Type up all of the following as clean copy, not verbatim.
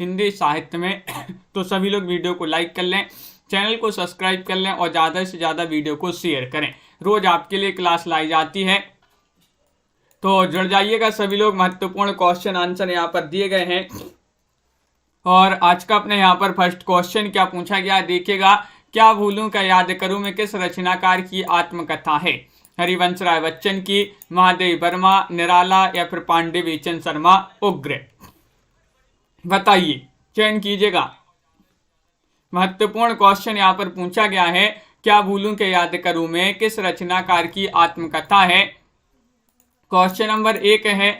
हिंदी साहित्य में। तो सभी लोग वीडियो को लाइक कर लें, चैनल को सब्सक्राइब कर लें और ज़्यादा से ज़्यादा वीडियो को शेयर करें। रोज आपके लिए क्लास लाई जाती है, तो जुड़ जाइएगा सभी लोग। महत्वपूर्ण क्वेश्चन आंसर यहाँ पर दिए गए हैं। और आज का अपने यहाँ पर फर्स्ट क्वेश्चन क्या पूछा गया देखिएगा। क्या भूलूं क्या याद करूं में किस रचनाकार की आत्मकथा है? हरिवंश राय बच्चन की, महादेव वर्मा, निराला या फिर पांडे बेचन शर्मा उग्र? बताइए, चयन कीजिएगा। महत्वपूर्ण क्वेश्चन यहाँ पर पूछा गया है, क्या भूलूं क्या याद करूं में किस रचनाकार की आत्मकथा है? क्वेश्चन नंबर 1 है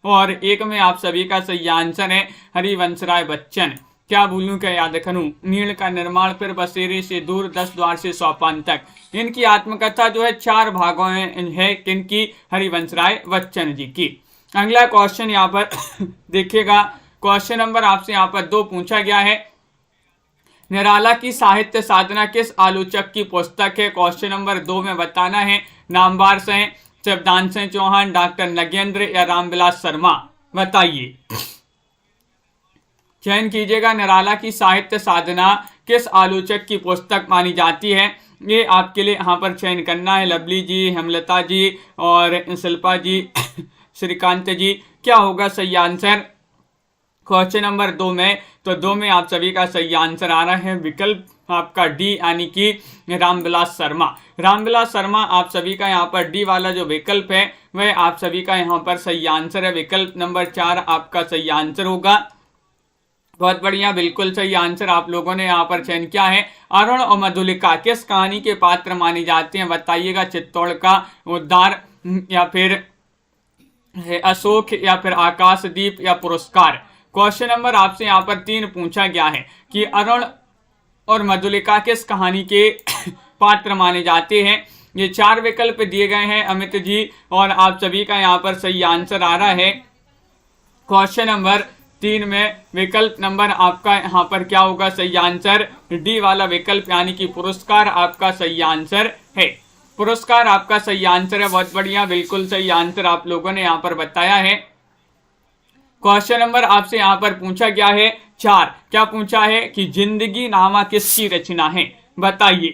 और 1 में आप सभी का सही आंसर है हरिवंश राय बच्चन। क्या भूलूं क्या याद करूं, नील का निर्माण, फिर बसेरे से दूर, 10 द्वार से सोपान तक। इनकी आत्मकथा जो है 4 भागों में है। किनकी? हरिवंश राय बच्चन जी की। अगला क्वेश्चन यहाँ पर देखिएगा। क्वेश्चन नंबर आपसे यहाँ पर 2 पूछा गया है। निराला की साहित्य साधना किस आलोचक की पुस्तक है? क्वेश्चन नंबर 2 में बताना है। नामवार से शिवदान सिंह चौहान, डॉक्टर नगेंद्र या रामविलास शर्मा? बताइए, चयन कीजिएगा। निराला की साहित्य साधना किस आलोचक की पुस्तक मानी जाती है? ये आपके लिए यहाँ पर चयन करना है। लवली जी, हेमलता जी और शिल्पा जी, श्रीकांत जी। क्या होगा सही आंसर क्वेश्चन नंबर 2 में? तो 2 में आप सभी का सही आंसर आ रहा है विकल्प आपका डी, यानी कि रामविलास शर्मा। रामविलास शर्मा आप सभी का यहाँ पर डी वाला जो विकल्प है वह आप सभी का यहाँ पर सही आंसर है। विकल्प नंबर 4 आपका सही आंसर होगा। बहुत बढ़िया, बिल्कुल सही आंसर आप लोगों ने यहाँ पर चयन किया है। अरुण और मधुलिका किस कहानी के पात्र माने जाते हैं? बताइएगा। चित्तौड़ का उद्धार या फिर अशोक या फिर आकाशदीप या पुरस्कार? क्वेश्चन नंबर आपसे यहाँ पर 3 पूछा गया है कि अरुण और मधुलिका किस कहानी के पात्र माने जाते हैं। ये 4 विकल्प दिए गए हैं अमित जी, और आप सभी का यहाँ पर सही आंसर आ रहा है क्वेश्चन नंबर 3 में। विकल्प नंबर आपका यहाँ पर क्या होगा सही आंसर? डी वाला विकल्प, यानी कि पुरस्कार आपका सही आंसर है। पुरस्कार आपका सही आंसर है। बहुत बढ़िया, बिल्कुल सही आंसर आप लोगों ने यहाँ पर बताया है। क्वेश्चन नंबर आपसे यहाँ पर पूछा गया है 4। क्या पूछा है कि जिंदगी नामा किसकी रचना है? बताइए।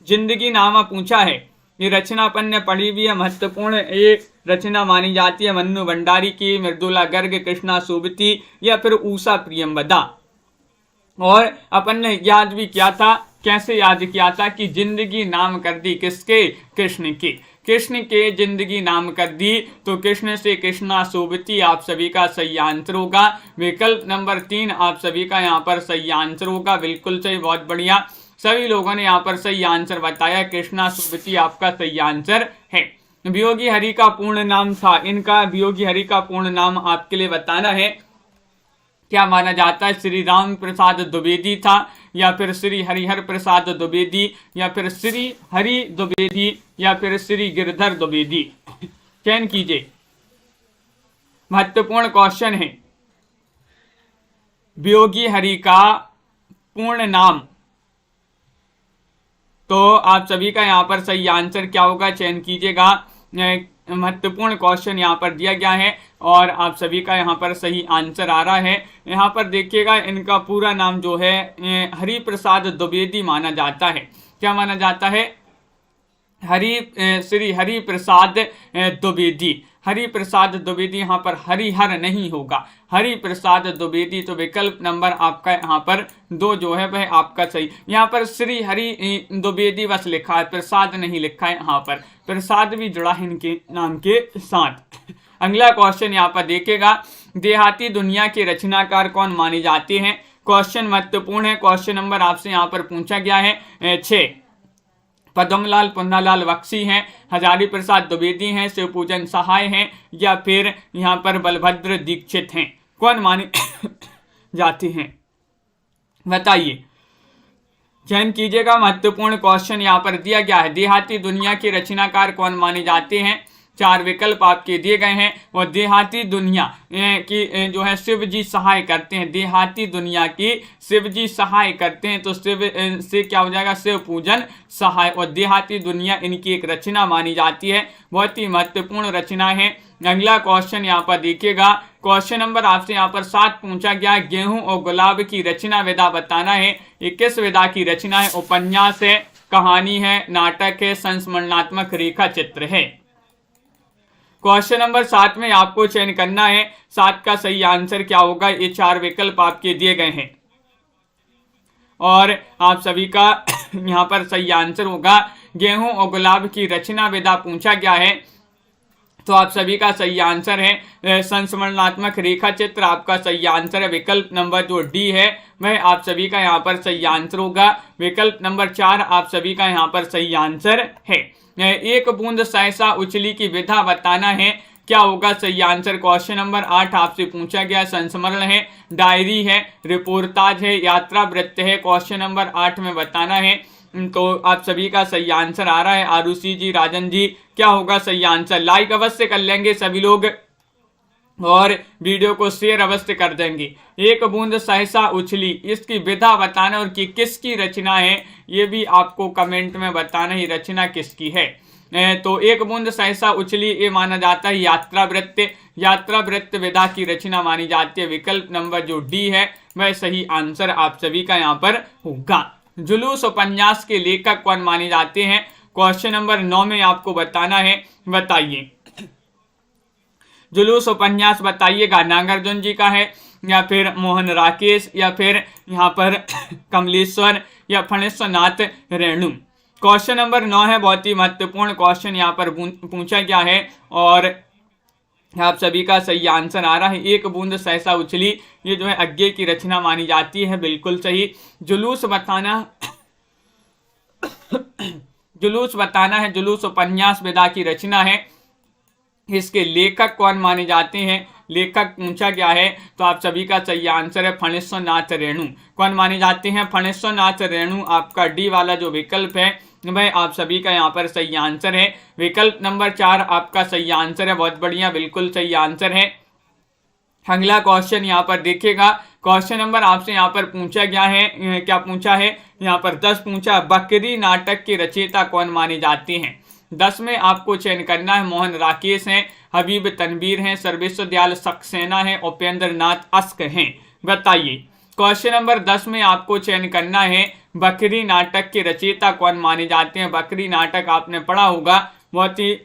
जिंदगी नामा पूछा है। ये रचना अपन ने पढ़ी भी है, महत्वपूर्ण ये रचना मानी जाती है। मन्नू भंडारी की, मृदुला गर्ग, कृष्णा सोबती या फिर उषा प्रियंवदा? और अपन ने याद भी किया था, कैसे याद किया था कि जिंदगी नाम कर दी किसके? कृष्ण की। कृष्ण के जिंदगी नाम कर दी, तो कृष्ण से कृष्णा सोबती आप सभी का सही आंसर होगा। विकल्प नंबर 3 आप सभी का यहाँ पर सही आंसर होगा। बिल्कुल सही, बहुत बढ़िया, सभी लोगों ने यहाँ पर सही आंसर बताया। कृष्णा सोबती आपका सही आंसर है। वियोगी हरि का पूर्ण नाम था इनका। वियोगी हरि का पूर्ण नाम आपके लिए बताना है। क्या माना जाता है? श्री राम प्रसाद द्विवेदी था, या फिर श्री हरिहर प्रसाद द्विवेदी, या फिर श्री हरि द्विवेदी, या फिर श्री गिरधर द्विवेदी? चयन कीजिए। महत्वपूर्ण क्वेश्चन है। वियोगी हरि का पूर्ण नाम, तो आप सभी का यहाँ पर सही आंसर क्या होगा? चयन कीजिएगा। महत्वपूर्ण क्वेश्चन यहाँ पर दिया गया है और आप सभी का यहाँ पर सही आंसर आ रहा है। यहाँ पर देखिएगा, इनका पूरा नाम जो है हरि प्रसाद द्विवेदी माना जाता है। क्या माना जाता है? श्री हरि प्रसाद द्विवेदी। हरि प्रसाद द्विवेदी, यहाँ पर हरिहर नहीं होगा, हरि प्रसाद द्विवेदी। तो विकल्प नंबर आपका यहाँ पर 2 जो है वह आपका सही। यहाँ पर श्री हरि द्विवेदी बस लिखा है, प्रसाद नहीं लिखा है। यहाँ पर प्रसाद भी जुड़ा है इनके नाम के साथ। अगला क्वेश्चन यहाँ पर देखेगा, देहाती दुनिया के रचनाकार कौन माने जाते हैं? क्वेश्चन महत्वपूर्ण है। क्वेश्चन नंबर आपसे यहाँ पर पूछा गया है 6। पद्मलाल पुन्नालाल बख्शी हैं, हजारी प्रसाद द्विवेदी हैं, शिवपूजन सहाय हैं, या फिर यहाँ पर बलभद्र दीक्षित हैं? कौन माने जाते हैं? बताइए, चयन कीजिएगा। महत्वपूर्ण क्वेश्चन यहाँ पर दिया गया है। देहाती दुनिया के रचनाकार कौन माने जाते हैं? 4 विकल्प आपके दिए गए हैं। और देहाती दुनिया की जो है शिव जी सहाय करते हैं। देहाती दुनिया की शिव जी सहाय करते हैं, तो शिव से क्या हो जाएगा? शिव पूजन सहाय। और देहाती दुनिया इनकी एक रचना मानी जाती है, बहुत ही महत्वपूर्ण रचना है। अगला क्वेश्चन यहाँ पर देखिएगा। क्वेश्चन नंबर आपसे यहाँ पर 7 पूछा गया, गेहूं और गुलाब की रचना विधा बताना है। ये किस विधा की रचना है? उपन्यास है, कहानी है, नाटक है, संस्मरणात्मक रेखा चित्र है। क्वेश्चन नंबर 7 में आपको चयन करना है 7 का सही आंसर क्या होगा। ये 4 विकल्प आपके दिए गए हैं और आप सभी का यहाँ पर सही आंसर होगा गेहूं और गुलाब की रचना विधा पूछा गया है, तो आप सभी का सही आंसर है संस्मरणात्मक रेखा चित्र। आपका सही आंसर है विकल्प नंबर जो डी है वह आप सभी का यहाँ पर सही आंसर होगा। विकल्प नंबर 4 आप सभी का यहाँ पर सही आंसर है। एक बूंद सहसा उछली की विधा बताना है, क्या होगा सही आंसर? क्वेश्चन नंबर 8 आपसे पूछा गया, संस्मरण है, डायरी है, रिपोर्टाज है, यात्रा वृत्त है। क्वेश्चन नंबर 8 में बताना है, तो आप सभी का सही आंसर आ रहा है। आरुषि जी, राजन जी, क्या होगा सही आंसर? लाइक अवश्य कर लेंगे सभी लोग और वीडियो को शेयर अवश्य कर देंगे। एक बूंद सहसा उछली, इसकी विधा बताना और कि किसकी रचना है ये भी आपको कमेंट में बताना ही रचना किसकी है। तो एक बूंद सहसा उछली ये माना जाता है यात्रा वृत्त, यात्रा वृत्त विधा की रचना मानी जाती है। विकल्प नंबर जो डी है वह सही आंसर आप सभी का यहाँ पर होगा। जुलूस उपन्यास के लेखक कौन माने जाते हैं? क्वेश्चन नंबर 9 में आपको बताना है, बताइए। जुलूस उपन्यास बताइएगा नागार्जुन जी का है या फिर मोहन राकेश या फिर यहाँ पर कमलेश्वर या फणेश्वर नाथ रेणु। क्वेश्चन नंबर 9 है, बहुत ही महत्वपूर्ण क्वेश्चन यहाँ पर पूछा गया है और आप सभी का सही आंसर आ रहा है। एक बूंद सहसा उछली ये जो है अज्ञे की रचना मानी जाती है, बिल्कुल सही। जुलूस बताना जुलूस बताना है, जुलूस उपन्यास विधा की रचना है। इसके लेखक कौन माने जाते हैं? लेखक पूछा गया है, तो आप सभी का सही आंसर है फणेश्वर नाथ रेणु। कौन माने जाते हैं? फणेश्वर नाथ रेणु। आपका डी वाला जो विकल्प है वह आप सभी का यहाँ पर सही आंसर है। विकल्प नंबर 4 आपका सही आंसर है, बहुत बढ़िया, बिल्कुल सही आंसर है। अगला क्वेश्चन यहाँ पर देखिएगा, क्वेश्चन नंबर आपसे यहाँ पर पूछा गया है, क्या पूछा है यहाँ पर 10 पूछा, बकरी नाटक के रचयिता कौन माने जाते हैं? 10 में आपको चयन करना है, मोहन राकेश हैं, हबीब तनवीर हैं, सर्वेश्वर दयाल सक्सेना हैं, उपेंद्र नाथ अस्क हैं। बताइए। क्वेश्चन नंबर 10 में आपको चयन करना है, बकरी नाटक के रचयिता कौन माने जाते हैं? बकरी नाटक आपने पढ़ा होगा, बहुत ही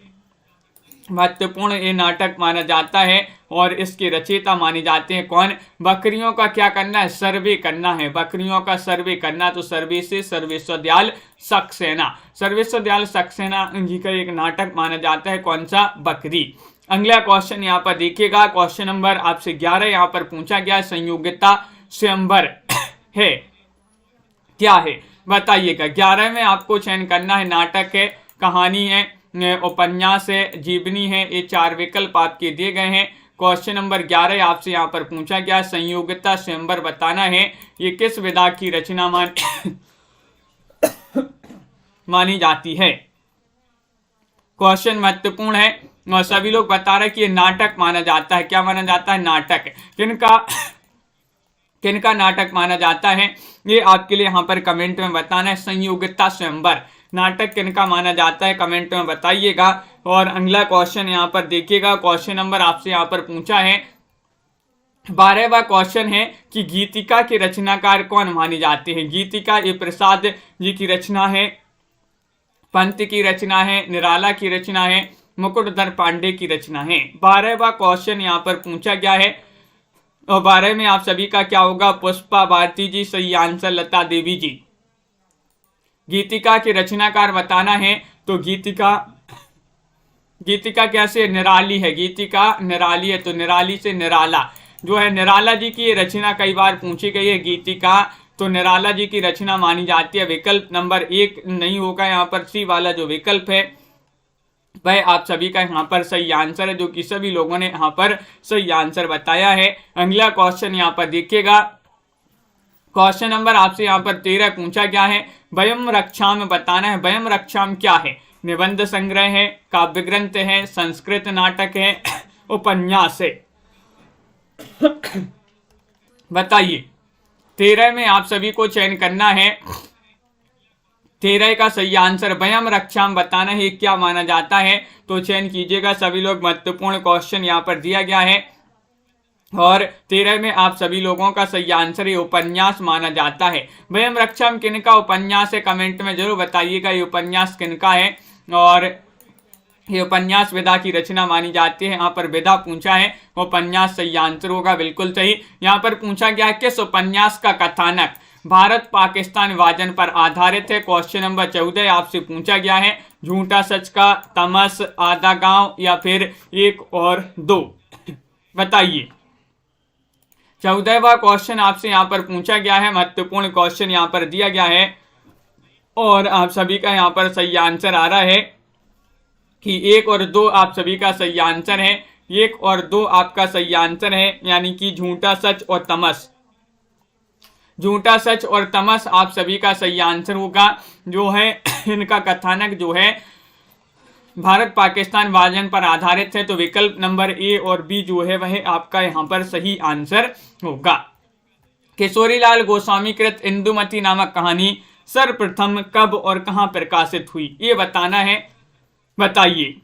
महत्वपूर्ण ये नाटक माना जाता है और इसके रचयिता माने जाते हैं कौन? बकरियों का क्या करना है? सर्वे करना है, बकरियों का सर्वे करना। तो सर्वे से सर्वेश्वर दयाल सक्सेना, सर्वेश्वर दयाल सक्सेना जी का एक नाटक माना जाता है, कौन सा? बकरी। अगला क्वेश्चन यहाँ पर देखिएगा, क्वेश्चन नंबर आपसे 11 यहाँ पर पूछा गया, संयोगिता स्वयंवर है, क्या है? बताइएगा। 11 में आपको चयन करना है, नाटक है, कहानी है, उपन्यास है, जीवनी है। ये 4 विकल्प आपके दिए गए हैं। क्वेश्चन नंबर 11 आपसे यहाँ पर पूछा गया, संयोगिता स्वयंवर बताना है, ये किस विधा की रचना मानी जाती है? क्वेश्चन महत्वपूर्ण है और सभी लोग बता रहे कि ये नाटक माना जाता है। क्या माना जाता है? नाटक। किनका नाटक माना जाता है ये आपके लिए यहाँ पर कमेंट में बताना है। संयोगिता स्वयंवर नाटक किनका माना जाता है, कमेंट में बताइएगा। और अगला क्वेश्चन यहाँ पर देखिएगा, क्वेश्चन नंबर आपसे यहाँ पर पूछा है, 12वां क्वेश्चन है कि गीतिका के रचनाकार कौन माने जाते हैं? गीतिका ये प्रसाद जी की रचना है, पंत की रचना है, निराला की रचना है, मुकुटधर पांडे की रचना है। 12वां क्वेश्चन यहाँ पर पूछा गया है और 12 में आप सभी का क्या होगा? पुष्पा भारती जी, सही आंसर लता देवी जी। गीतिका के रचनाकार बताना है, तो गीतिका कैसे? निराली है, गीतिका निराली है, तो निराली से निराला जो है, निराला जी की रचना कई बार पूछी गई है गीतिका, तो निराला जी की रचना मानी जाती है। विकल्प नंबर 1 नहीं होगा यहाँ पर, सी वाला जो विकल्प है वह आप सभी का यहाँ पर सही आंसर है, जो कि सभी लोगों ने यहाँ पर सही आंसर बताया है। अगला क्वेश्चन यहाँ पर देखिएगा, क्वेश्चन नंबर आपसे यहाँ पर 13 पूछा गया है, वयम रक्षाम बताना है। वयम रक्षाम क्या है? निबंध संग्रह है, काव्य ग्रंथ है, संस्कृत नाटक है, उपन्यास है। बताइए। 13 में आप सभी को चयन करना है, 13 का सही आंसर वयम रक्षाम बताना है, क्या माना जाता है? तो चयन कीजिएगा सभी लोग, महत्वपूर्ण क्वेश्चन यहाँ पर दिया गया है। और 13 में आप सभी लोगों का सही आंसर ये उपन्यास माना जाता है। वयम रक्षम किनका उपन्यास है, कमेंट में जरूर बताइएगा ये उपन्यास किनका है। और ये उपन्यास वेदा की रचना मानी जाती है। यहाँ पर वेदा पूछा है, उपन्यास सही आंसर होगा, बिल्कुल सही। यहाँ पर पूछा गया है किस उपन्यास का कथानक भारत पाकिस्तान विभाजन पर आधारित है। क्वेश्चन नंबर 14 आपसे पूछा गया है, झूठा सच का, तमस, आधा गांव या फिर 1 और 2, बताइए। 14वां क्वेश्चन आपसे यहाँ पर पूछा गया है, महत्वपूर्ण क्वेश्चन यहाँ पर दिया गया है और आप सभी का यहाँ पर सही आंसर आ रहा है कि 1 और 2 आप सभी का सही आंसर है। 1 और 2 आपका सही आंसर है, यानी कि झूठा सच और तमस। झूठा सच और तमस आप सभी का सही आंसर होगा। जो है इनका कथानक जो है भारत पाकिस्तान विभाजन पर आधारित है, तो विकल्प नंबर ए और बी जो है वह आपका यहाँ पर सही आंसर होगा। किशोरीलाल गोस्वामी कृत इंदुमती नामक कहानी सर्वप्रथम कब और कहां प्रकाशित हुई, ये बताना है, बताइए।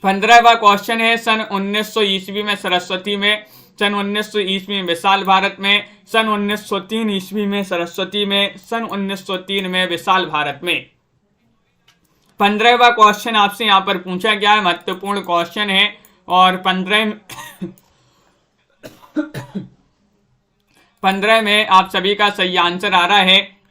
15वां क्वेश्चन है, सन 1900 ईस्वी में सरस्वती में, सन 1900 ईस्वी में विशाल भारत में, सन 1903 ईस्वी में सरस्वती में, सन 1903 में विशाल भारत में। 15वां क्वेश्चन आपसे यहाँ पर पूछा गया है, महत्वपूर्ण क्वेश्चन है। और 15 में आप सभी का सही आंसर आ रहा है,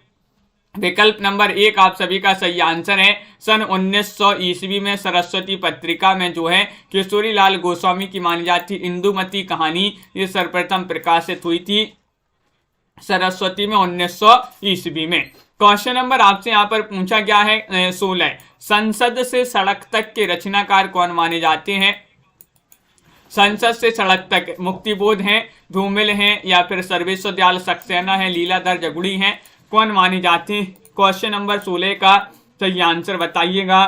विकल्प नंबर 1 आप सभी का सही आंसर है। सन 1900 ईस्वी में सरस्वती पत्रिका में जो है किशोरीलाल गोस्वामी की मानी जाती इंदुमती कहानी ये सर्वप्रथम प्रकाशित हुई थी सरस्वती में 1900 ईस्वी में। क्वेश्चन नंबर आपसे यहाँ पर पूछा गया है 16, संसद से सड़क तक के रचनाकार कौन माने जाते हैं। संसद से सड़क तक मुक्तिबोध हैं, धूमिल हैं या फिर सर्वेश्वर दयाल सक्सेना है, लीलाधर जगुड़ी हैं, कौन माने जाते हैं। क्वेश्चन नंबर 16 का सही आंसर बताइएगा।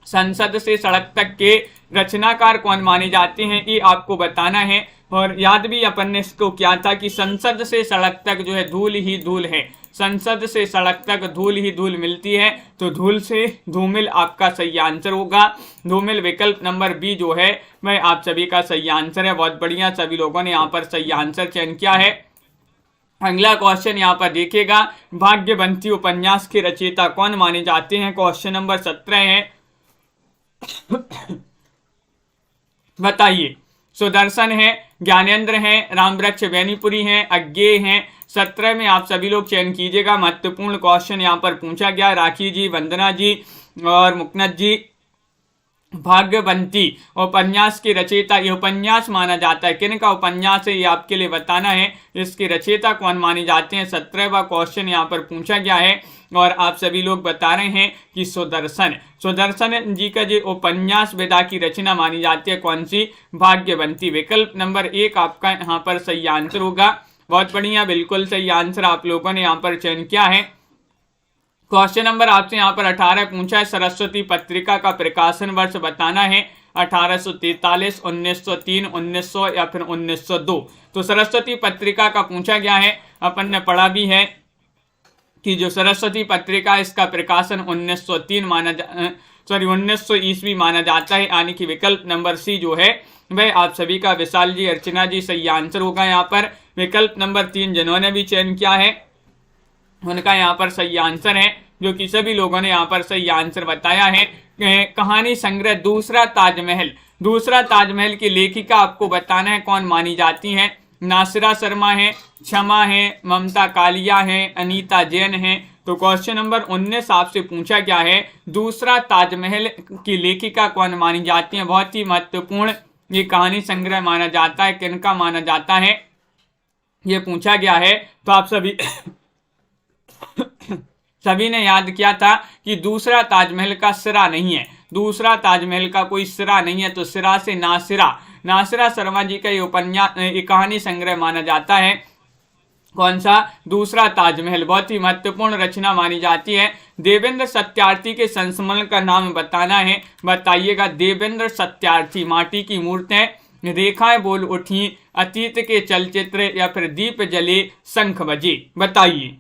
संसद से सड़क तक के रचनाकार कौन माने जाते हैं ये आपको बताना है। और याद भी अपन ने इसको किया था कि संसद से सड़क तक जो है धूल ही धूल है, संसद से सड़क तक धूल ही धूल मिलती है, तो धूल से धूमिल आपका सही आंसर होगा। धूमिल विकल्प नंबर बी जो है वह आप सभी का सही आंसर है। बहुत बढ़िया, सभी लोगों ने यहाँ पर सही आंसर चयन किया है। अगला क्वेश्चन यहाँ पर देखिएगा, भाग्यवंती उपन्यास के रचयिता कौन माने जाते हैं। क्वेश्चन नंबर 17 है, बताइए। सुदर्शन है, ज्ञानेंद्र है, रामवृक्ष बेनीपुरी है, अज्ञेय है। 17 में आप सभी लोग चयन कीजिएगा। महत्वपूर्ण क्वेश्चन यहाँ पर पूछा गया। राखी जी, वंदना जी और मुकनद जी, भाग्यवंती उपन्यास के रचयिता, ये उपन्यास माना जाता है, किन का उपन्यास है ये आपके लिए बताना है। इसके रचयिता कौन माने जाते हैं। 17वां क्वेश्चन यहाँ पर पूछा गया है और आप सभी लोग बता रहे हैं कि सुदर्शन, सुदर्शन जी का जो उपन्यास वेदा की रचना मानी जाती है कौन सी, भाग्यवंती। विकल्प नंबर 1 आपका यहाँ पर सही आंसर होगा। बहुत बढ़िया, बिल्कुल सही आंसर आप लोगों ने यहाँ पर चयन किया है। क्वेश्चन नंबर आपसे यहाँ पर 18 पूछा है, सरस्वती पत्रिका का प्रकाशन वर्ष बताना है। 1843, 1903, 1900 या फिर 1902। तो सरस्वती पत्रिका का पूछा गया है, अपन ने पढ़ा भी है कि जो सरस्वती पत्रिका इसका प्रकाशन 1903 1900 ईस्वी माना जाता है, यानी कि विकल्प नंबर सी जो है वह आप सभी का विशाल जी, अर्चना जी सही आंसर होगा। यहाँ पर विकल्प नंबर 3 जिन्होंने भी चयन किया है उनका यहाँ पर सही आंसर है, जो कि सभी लोगों ने यहाँ पर सही आंसर बताया है। कहानी संग्रह दूसरा ताजमहल, दूसरा ताजमहल की लेखिका आपको बताना है कौन मानी जाती हैं। नासिरा शर्मा है, क्षमा है, ममता कालिया है, अनीता जैन है। तो क्वेश्चन नंबर 19 आपसे पूछा गया है, दूसरा ताजमहल की लेखिका कौन मानी जाती है। बहुत ही महत्वपूर्ण ये कहानी संग्रह माना जाता है, किनका माना जाता है ये पूछा गया है। तो आप सभी ने याद किया था कि दूसरा ताजमहल का सिरा नहीं है, दूसरा ताजमहल का कोई सिरा नहीं है, तो सिरा से नासिरा, नासिरा शर्मा जी का ये उपन्यास, ये कहानी संग्रह माना जाता है। कौन सा, दूसरा ताजमहल। बहुत ही महत्वपूर्ण रचना मानी जाती है। देवेंद्र सत्यार्थी के संस्मरण का नाम बताना है, बताइएगा। देवेंद्र सत्यार्थी, माटी की मूर्तें, रेखाएं बोल उठी, अतीत के चलचित्र या फिर दीप जले शंख बजे, बताइए।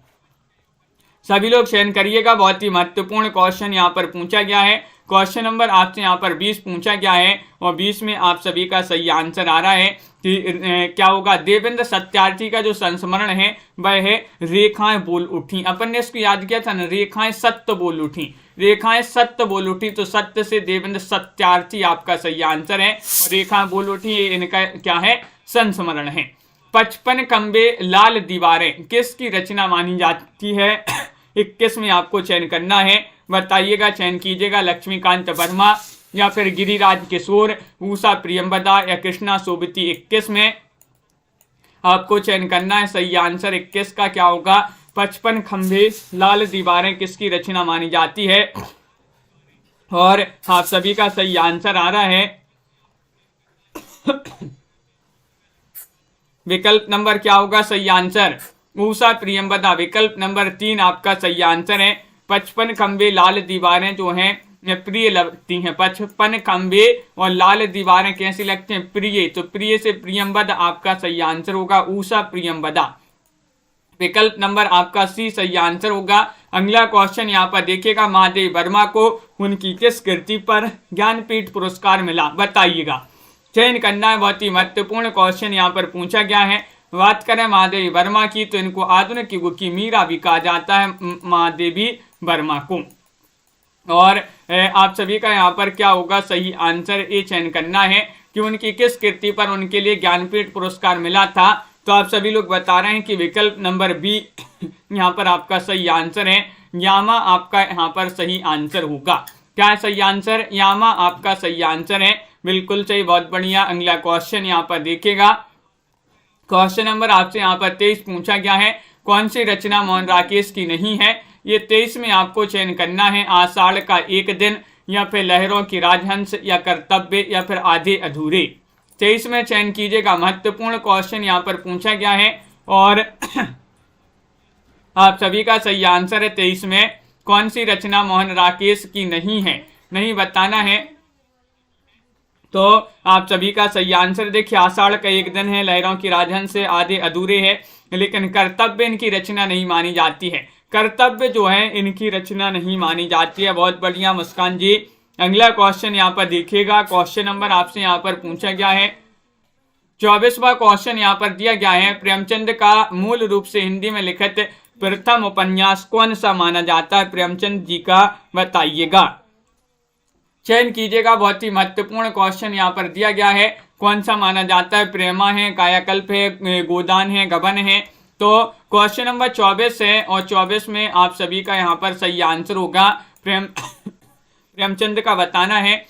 सभी लोग चयन करिएगा। बहुत ही महत्वपूर्ण क्वेश्चन यहाँ पर पूछा गया है। क्वेश्चन नंबर आपसे यहाँ पर 20 पूछा गया है और 20 में आप सभी का सही आंसर आ रहा है कि क्या होगा। देवेंद्र सत्यार्थी का जो संस्मरण है वह है रेखाएं बोल उठी। अपन ने इसको याद किया था ना, रेखाएं सत्य बोल उठी, रेखाएं सत्य बोल उठी, तो सत्य से देवेंद्र सत्यार्थी आपका सही आंसर है। और रेखाएं बोल उठी ये इनका क्या है, संस्मरण है। 55 खंबे लाल दीवारें किसकी रचना मानी जाती है। 21 में आपको चयन करना है, बताइएगा, चयन कीजिएगा। लक्ष्मीकांत वर्मा या फिर गिरिराज किशोर, उषा प्रियंवदा या कृष्णा सोबती। 21 में आपको चयन करना है। सही आंसर 21 का क्या होगा, 55 खंबे लाल दीवारें किसकी रचना मानी जाती है। और आप सभी का सही आंसर आ रहा है विकल्प नंबर क्या होगा सही आंसर, उषा प्रियंवदा। विकल्प नंबर 3 आपका सही आंसर है। 55 खंबे लाल दीवारें जो हैं प्रिय लगती हैं। 55 खंबे और लाल दीवारें कैसी लगती हैं, प्रिय। तो प्रिय से प्रियंवदा आपका सही आंसर होगा, उषा प्रियंवदा। विकल्प नंबर आपका सी सही आंसर होगा। अगला क्वेश्चन यहाँ पर देखिएगा, महादेवी वर्मा को उनकी किस कृति पर ज्ञानपीठ पुरस्कार मिला, बताइएगा। चयन करना है, बहुत ही महत्वपूर्ण क्वेश्चन यहाँ पर पूछा गया है। बात करें महादेवी वर्मा की तो इनको आधुनिक युग की मीरा भी कहा जाता है, महादेवी वर्मा को। और आप सभी का यहाँ पर क्या होगा सही आंसर, ये चयन करना है कि उनकी किस कृति पर उनके लिए ज्ञानपीठ पुरस्कार मिला था। तो आप सभी लोग बता रहे हैं कि विकल्प नंबर बी यहाँ पर आपका सही आंसर है। यामा आपका यहाँ पर सही आंसर होगा। क्या है सही आंसर, यामा आपका सही आंसर है, बिल्कुल सही, बहुत बढ़िया। अगला क्वेश्चन यहाँ पर देखिएगा, क्वेश्चन नंबर आपसे यहाँ पर 23 पूछा गया है, कौन सी रचना मोहन राकेश की नहीं है। ये 23 में आपको चयन करना है, आषाढ़ का एक दिन या फिर लहरों की राजहंस या कर्तव्य या फिर आधे अधूरे। 23 में चयन कीजिएगा, महत्वपूर्ण क्वेश्चन यहाँ पर पूछा गया है। और आप सभी का सही आंसर है 23 में कौन सी रचना मोहन राकेश की नहीं है, नहीं बताना है। तो आप सभी का सही आंसर देखिए, आषाढ़ का एक दिन है, लहरों की राजहंस से आधे अधूरे है, लेकिन कर्तव्य इनकी रचना नहीं मानी जाती है। कर्तव्य जो है इनकी रचना नहीं मानी जाती है। बहुत बढ़िया मुस्कान जी। अगला क्वेश्चन यहाँ पर देखिएगा, क्वेश्चन नंबर आपसे यहाँ पर पूछा गया है 24वां क्वेश्चन यहाँ पर दिया गया है, प्रेमचंद का मूल रूप से हिंदी में लिखित प्रथम उपन्यास कौन सा माना जाता है, प्रेमचंद जी का बताइएगा। चयन कीजिएगा, बहुत ही महत्वपूर्ण क्वेश्चन यहाँ पर दिया गया है, कौन सा माना जाता है, प्रेमा है, कायाकल्प है, गोदान है, गबन है। तो क्वेश्चन नंबर 24 है और 24 में आप सभी का यहाँ पर सही आंसर होगा प्रेमचंद का बताना है।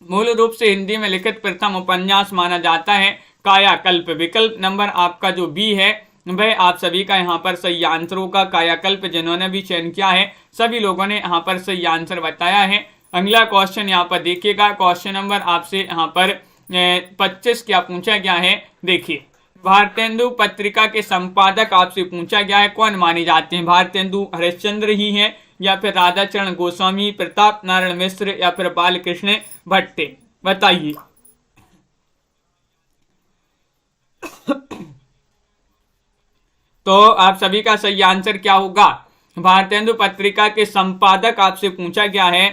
मूल रूप से हिंदी में लिखित प्रथम उपन्यास माना जाता है कायाकल्प। विकल्प नंबर आपका जो बी है वह आप सभी का यहाँ पर सही आंसर होगा, कायाकल्प। जिन्होंने भी चयन किया है सभी लोगों ने यहाँ पर सही आंसर बताया है। अगला क्वेश्चन यहाँ पर देखिएगा, क्वेश्चन नंबर आपसे यहाँ पर 25 क्या पूछा गया है, देखिए। भारतेंदु पत्रिका के संपादक आपसे पूछा गया है, कौन माने जाते हैं। भारतेंदु हरिश्चंद्र ही हैं या फिर राधाचरण गोस्वामी, प्रताप नारायण मिश्र या फिर बालकृष्ण भट्टे, बताइए। तो आप सभी का सही आंसर क्या होगा, भारतेंदु पत्रिका के संपादक आपसे पूछा गया है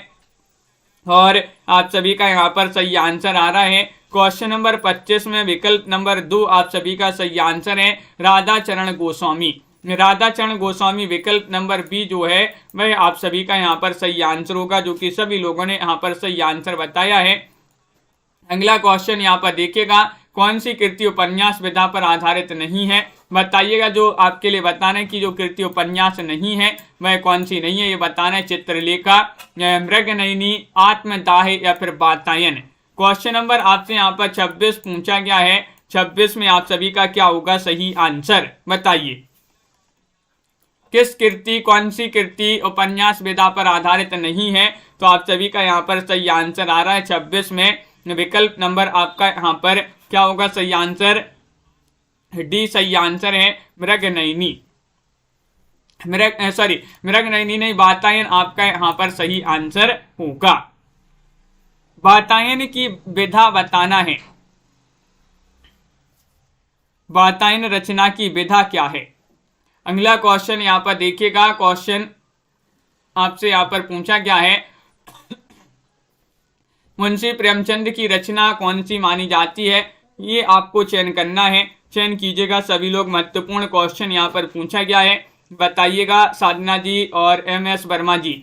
और आप सभी का यहाँ पर सही आंसर आ रहा है। क्वेश्चन नंबर 25 में विकल्प नंबर 2 आप सभी का सही आंसर है, राधाचरण गोस्वामी। राधाचरण गोस्वामी विकल्प नंबर बी जो है वह आप सभी का यहाँ पर सही आंसर होगा, जो कि सभी लोगों ने यहाँ पर सही आंसर बताया है। अगला क्वेश्चन यहाँ पर देखिएगा, कौन सी कृति उपन्यास विधा पर आधारित नहीं है, बताइएगा। जो आपके लिए बताना है कि जो कृति उपन्यास नहीं है वह कौन सी नहीं है, ये बताना है। चित्रलेखा, मृगनयनी, आत्मदाह या फिर वातायन। क्वेश्चन नंबर आपसे यहाँ पर 26 पूछा गया है, 26 में आप सभी का क्या होगा सही आंसर, बताइए। किस कृति, कौन सी कृति उपन्यास विधा पर आधारित नहीं है, तो आप सभी का यहाँ पर सही आंसर आ रहा है 26 में विकल्प नंबर आपका यहाँ पर क्या होगा सही आंसर, डी सही आंसर है, मृगनयनी। मृगनयनी नहीं, वातायन आपका यहाँ पर सही आंसर होगा। वातायन की विधा बताना है, वातायन रचना की विधा क्या है। अगला क्वेश्चन यहाँ पर देखिएगा, क्वेश्चन आपसे यहाँ पर पूछा गया है मुंशी प्रेमचंद की रचना कौन सी मानी जाती है, ये आपको चयन करना है। चयन कीजिएगा सभी लोग। महत्वपूर्ण क्वेश्चन यहाँ पर पूछा गया है, बताइएगा साधना जी और MS वर्मा जी।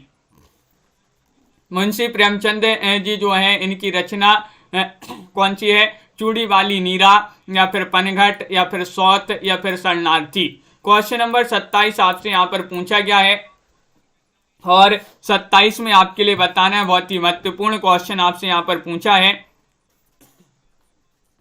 मुंशी प्रेमचंद जी जो है इनकी रचना कौन सी है, चूड़ी वाली नीरा, या फिर पनघट, या फिर सौत, या फिर शरणार्थी। क्वेश्चन नंबर 27 आपसे यहाँ पर पूछा गया है और 27 में आपके लिए बताना है, बहुत ही महत्वपूर्ण क्वेश्चन आपसे यहाँ पर पूछा है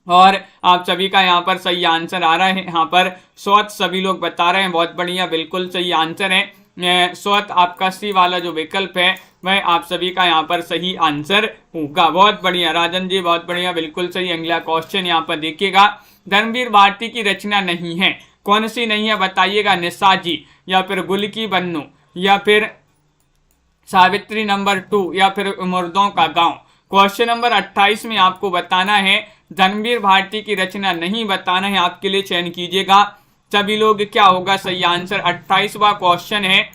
और आप सभी का यहाँ पर सही आंसर आ रहा है। यहाँ पर सौत सभी लोग बता रहे हैं, बहुत बढ़िया, बिल्कुल सही आंसर है। सौत आपका सी वाला जो विकल्प है वह आप सभी का यहाँ पर सही आंसर होगा। बहुत बढ़िया राजन जी, बहुत बढ़िया, बिल्कुल सही। अगला क्वेश्चन यहाँ पर देखिएगा, धर्मवीर भारती की रचना नहीं है, कौन सी नहीं है बताइएगा। निशाजी, या फिर गुल की बन्नू, या फिर सावित्री नंबर 2, या फिर मुर्दों का गांव। क्वेश्चन नंबर 28 में आपको बताना है, धर्मवीर भारती की रचना नहीं बताना है, आपके लिए चयन कीजिएगा सभी लोग, क्या होगा सही आंसर। 28वां क्वेश्चन है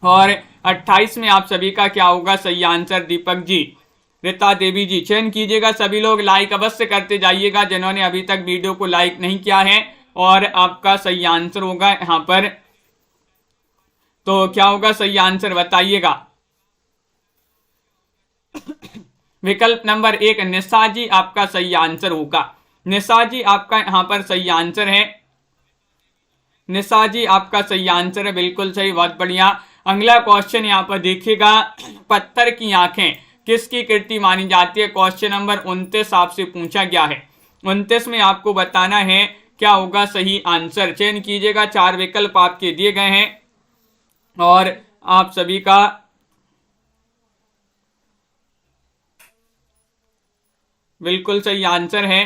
और 28 में आप सभी का क्या होगा सही आंसर। दीपक जी, रीता देवी जी, चयन कीजिएगा सभी लोग। लाइक अवश्य करते जाइएगा जिन्होंने अभी तक वीडियो को लाइक नहीं किया है, और आपका सही आंसर होगा यहाँ पर, तो क्या होगा सही आंसर बताइएगा। विकल्प नंबर 1 निशाजी आपका सही आंसर होगा। निशाजी आपका यहाँ पर सही आंसर है, निशाजी आपका सही आंसर है, बिल्कुल सही, बहुत बढ़िया। अगला क्वेश्चन यहाँ पर देखिएगा, पत्थर की आंखें किसकी कृति मानी जाती है। क्वेश्चन नंबर 29 आपसे पूछा गया है। 29 में आपको बताना है क्या होगा सही आंसर। चयन कीजिएगा, 4 विकल्प आपके दिए गए हैं और आप सभी का बिल्कुल सही आंसर है।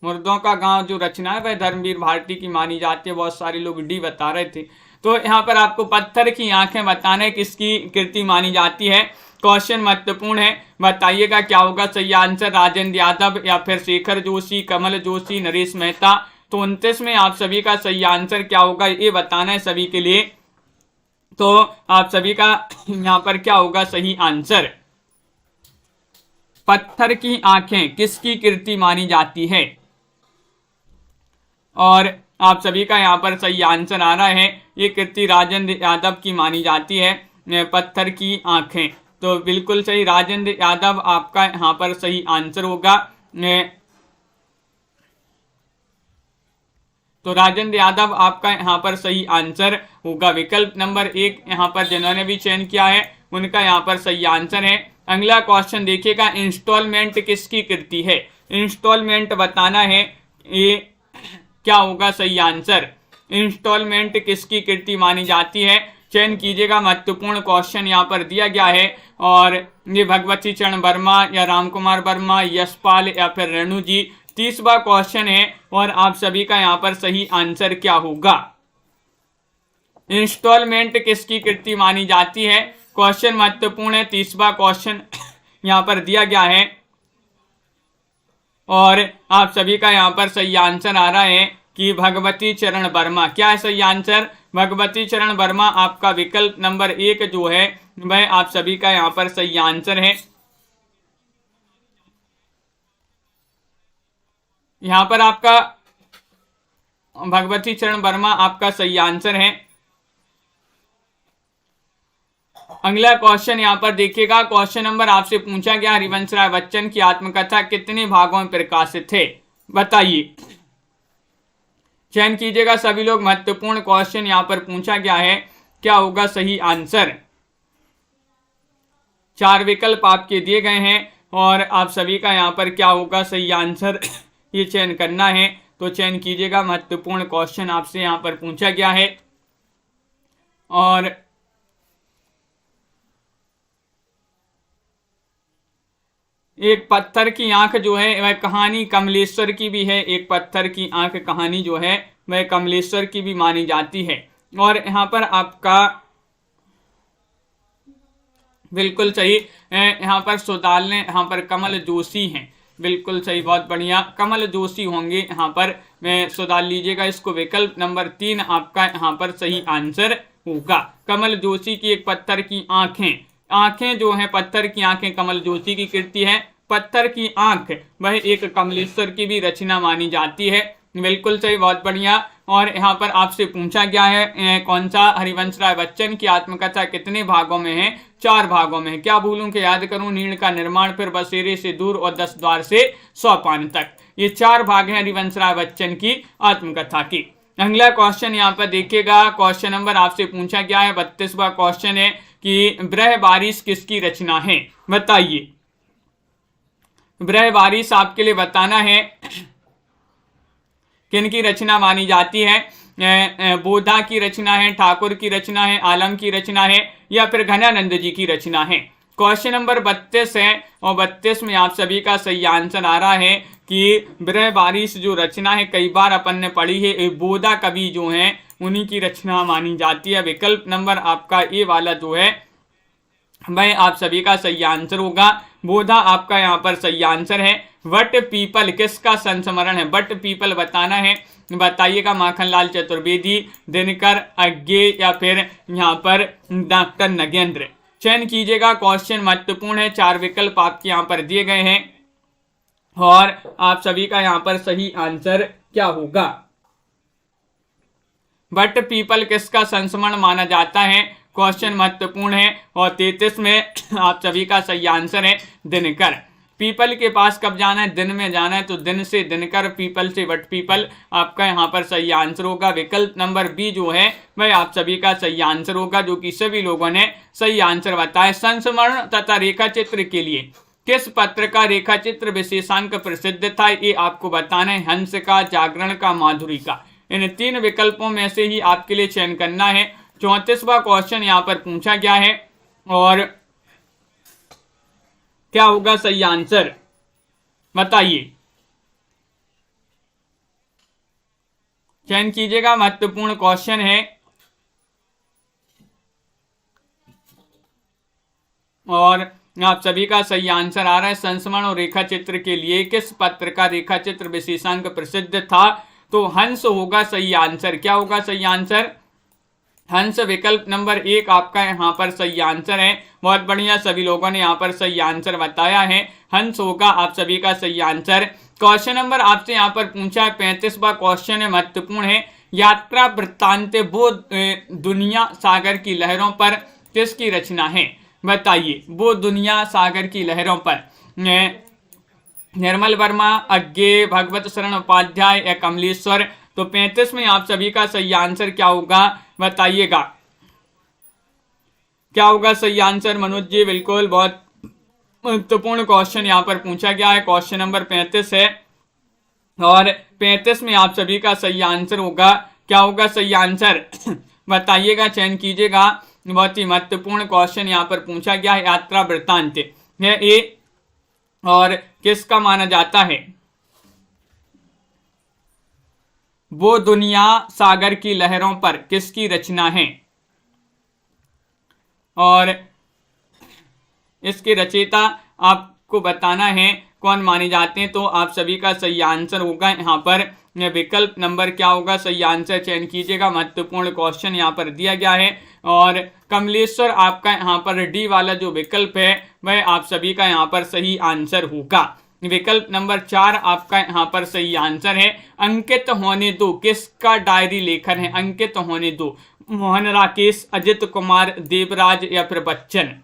मुर्दों का गांव जो रचना है वह धर्मवीर भारती की मानी जाती है। बहुत सारे लोग डी बता रहे थे, तो यहाँ पर आपको पत्थर की आंखें बताना है किसकी कृति मानी जाती है। क्वेश्चन महत्वपूर्ण है, बताइएगा क्या होगा सही आंसर। राजेंद्र यादव, या फिर शेखर जोशी, कमल जोशी, नरेश मेहता। तो 29 में आप सभी का सही आंसर क्या होगा ये बताना है सभी के लिए, तो आप सभी का यहाँ पर क्या होगा सही आंसर। पत्थर की आंखें किसकी कृति मानी जाती है, और आप सभी का यहाँ पर सही आंसर आ रहा है, ये कृति राजेंद्र यादव की मानी जाती है, पत्थर की आंखें। तो बिल्कुल सही, राजेंद्र यादव आपका यहाँ पर सही आंसर होगा। तो राजेंद्र यादव आपका यहाँ पर सही आंसर होगा। विकल्प नंबर 1 यहाँ पर जिन्होंने भी चयन किया है उनका यहाँ पर सही आंसर है। अगला क्वेश्चन देखिएगा, इंस्टॉलमेंट किसकी कृति है। इंस्टॉलमेंट बताना है, ये क्या होगा सही आंसर। इंस्टॉलमेंट किसकी कृति मानी जाती है, चयन कीजिएगा। महत्वपूर्ण क्वेश्चन यहाँ पर दिया गया है और ये भगवती चरण वर्मा, या रामकुमार वर्मा, यशपाल, या फिर रेणु जी। 30वां क्वेश्चन है और आप सभी का यहाँ पर सही आंसर क्या होगा। इंस्टॉलमेंट किसकी कृति मानी जाती है, क्वेश्चन महत्वपूर्ण है। 30वां क्वेश्चन यहाँ पर दिया गया है और आप सभी का यहाँ पर सही आंसर आ रहा है कि भगवती चरण वर्मा। क्या है सही आंसर, भगवती चरण वर्मा आपका विकल्प नंबर 1 जो है वह आप सभी का यहाँ पर सही आंसर है। यहाँ पर आपका भगवती चरण वर्मा आपका सही आंसर है। अगला क्वेश्चन यहाँ पर देखिएगा, क्वेश्चन नंबर आपसे पूछा गया, हरिवंश राय बच्चन की आत्मकथा कितने भागों में प्रकाशित है, बताइए। चयन कीजिएगा सभी लोग। महत्वपूर्ण क्वेश्चन यहाँ पर पूछा गया है, क्या होगा सही आंसर। 4 विकल्प आपके दिए गए हैं और आप सभी का यहाँ पर क्या होगा सही आंसर ये चयन करना है, तो चयन कीजिएगा। महत्वपूर्ण क्वेश्चन आपसे यहाँ पर पूछा गया है और एक पत्थर की आंख जो है वह कहानी कमलेश्वर की भी है। एक पत्थर की आंख कहानी जो है वह कमलेश्वर की भी मानी जाती है। और यहाँ पर आपका बिल्कुल सही, यहाँ पर सुदाल ने, यहाँ पर कमल जोशी हैं, बिल्कुल सही, बहुत बढ़िया, कमल जोशी होंगे यहाँ पर। मैं सुधार लीजिएगा इसको। विकल्प नंबर 3 आपका यहाँ पर सही आंसर होगा। कमल जोशी की एक पत्थर की आंखें, आंखें जो हैं पत्थर की आंखें कमल जोशी की कृति है। पत्थर की आंख वह एक कमलेश्वर की भी रचना मानी जाती है। बिल्कुल सही, बहुत बढ़िया। और यहाँ पर आपसे पूछा गया है कौन सा हरिवंश राय बच्चन की आत्मकथा कितने भागों में है? 4 भागों में है। क्या भूलूं कि याद करूं, नीड़ का निर्माण, फिर बसेरे से दूर और 10 द्वार से सोपान तक। ये 4 भाग हैं हरिवंश राय बच्चन की आत्मकथा की। अगला क्वेश्चन यहाँ पर देखिएगा, क्वेश्चन नंबर आपसे पूछा गया है 32वां क्वेश्चन है कि ब्रहबारिश किसकी रचना है? बताइए। ब्रहबारिश आपके लिए बताना है किनकी रचना मानी जाती है? बोधा की रचना है, ठाकुर की रचना है, आलम की रचना है, या फिर घनानंद जी की रचना है? क्वेश्चन नंबर 32 है और 32 में आप सभी का सही आंसर आ रहा है कि ब्रहबारिश जो रचना है कई बार अपन ने पढ़ी है, बोधा कवि जो है उन्हीं की रचना मानी जाती है। विकल्प नंबर आपका ए वाला जो है वह आप सभी का सही आंसर होगा। बोधा आपका यहाँ पर सही आंसर है। वट पीपल किसका संस्मरण है? वट पीपल बताना है, बताइएगा। माखनलाल चतुर्वेदी, दिनकर, अज्ञे, या फिर यहाँ पर डॉक्टर नगेंद्र। चयन कीजिएगा, क्वेश्चन महत्वपूर्ण है। 4 विकल्प आपके यहाँ पर दिए गए हैं और आप सभी का यहाँ पर सही आंसर क्या होगा? वट पीपल किसका संस्मरण माना जाता है? क्वेश्चन महत्वपूर्ण है। और 33 में आप सभी का सही आंसर है दिनकर। पीपल के पास कब जाना है? दिन में जाना है, तो दिन से दिनकर, पीपल से वट पीपल, आपका यहाँ पर सही आंसर होगा। विकल्प नंबर बी जो है वह आप सभी का सही आंसर होगा, जो कि सभी लोगों ने सही आंसर बताया। संस्मरण तथा रेखा चित्र के लिए किस पत्र का रेखा चित्र विशेषांक प्रसिद्ध था? ये आपको बताना है। हंस का, जागरण का, माधुरी का। इन 3 विकल्पों में से ही आपके लिए चयन करना है। 34वां क्वेश्चन यहाँ पर पूछा गया है और क्या होगा सही आंसर? बताइए, चयन कीजिएगा, महत्वपूर्ण क्वेश्चन है। और आप सभी का सही आंसर आ रहा है। संस्मरण और रेखा चित्र के लिए किस पत्र का रेखा चित्र विशेषांक प्रसिद्ध था? तो हंस होगा सही आंसर। क्या होगा सही आंसर? हंस। विकल्प नंबर 1 आपका यहाँ पर सही आंसर है। बहुत बढ़िया, सभी लोगों ने यहाँ पर सही आंसर बताया है। हंस होगा आप सभी का सही आंसर। क्वेश्चन नंबर आपसे यहाँ पर पूछा है 35वां क्वेश्चन है, महत्वपूर्ण है। यात्रा वृत्तांत वो दुनिया सागर की लहरों पर किसकी रचना है? बताइए। वो दुनिया सागर की लहरों पर निर्मल वर्मा, अज्ञे, भगवत शरण उपाध्याय या कमलेश्वर? तो 35 में आप सभी का सही आंसर क्या होगा? बताइएगा, क्या होगा सही आंसर? मनोज जी, बिल्कुल, बहुत महत्वपूर्ण क्वेश्चन यहाँ पर पूछा गया है। क्वेश्चन नंबर 35 है और 35 में आप सभी का सही आंसर होगा। क्या होगा सही आंसर? बताइएगा, चयन कीजिएगा। बहुत ही महत्वपूर्ण क्वेश्चन यहाँ पर पूछा गया है। यात्रा वृत्तांत है ए और किसका माना जाता है? वो दुनिया सागर की लहरों पर किसकी रचना है? और इसके रचयिता आपको बताना है कौन माने जाते हैं। तो आप सभी का सही आंसर होगा यहाँ पर विकल्प नंबर क्या होगा सही आंसर? चयन कीजिएगा, महत्वपूर्ण क्वेश्चन यहाँ पर दिया गया है। और कमलेश्वर आपका यहाँ पर डी वाला जो विकल्प है वह आप सभी का यहाँ पर सही आंसर होगा। विकल्प नंबर 4 आपका यहाँ पर सही आंसर है। अंकित होने दो किसका डायरी लेखन है? अंकित होने दो, मोहन राकेश, अजित कुमार, देवराज या फिर बच्चन?